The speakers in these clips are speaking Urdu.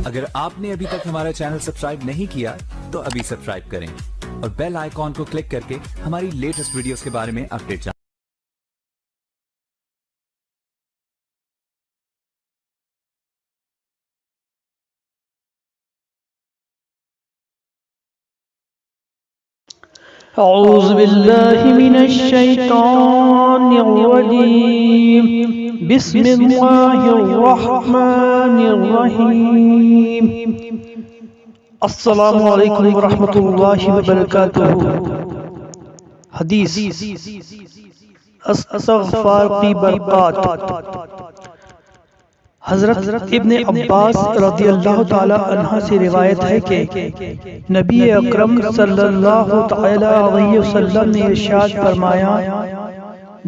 اگر آپ نے ابھی تک ہمارا چینل سبسکرائب نہیں کیا تو ابھی سبسکرائب کریں اور بیل آئیکن کو کلک کر کے ہماری لیٹسٹ ویڈیوز کے بارے میں اپڈیٹ جانیں۔ اعوذ باللہ من الشیطان الرجیم، بسم اللہ الرحمن الرحیم۔ السلام علیکم ورحمۃ اللہ وبرکاتہ۔ حدیث استغفار کی برکات۔ حضرت ابن عباس رضی اللہ تعالی عنہ سے روایت ہے کہ نبی اکرم صلی اللہ تعالی علیہ وسلم نے ارشاد فرمایا،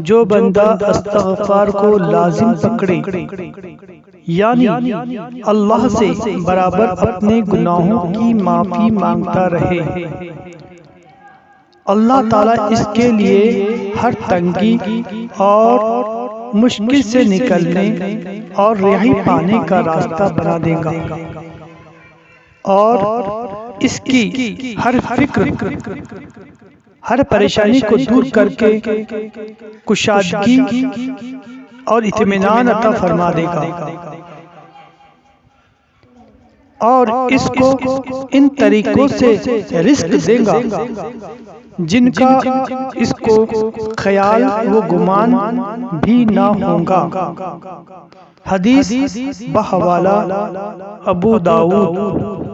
جو بندہ استغفار کو لازم پکڑے، یعنی اللہ سے برابر اپنے گناہوں کی معافی مانگتا رہے، اللہ تعالیٰ اس کے لیے ہر تنگی اور مشکل سے نکلنے اور رہائی پانے کا راستہ بنا دے گا، اور اس کی ہر فکر، ہر پریشانی کو دور کر کے کشادگی اور اطمینان عطا فرما دے گا، اور اس کو ان طریقوں سے رزق دے گا جن کا اس کو خیال و گمان بھی نہ ہوگا۔ حدیث بحوالہ ابو داؤد۔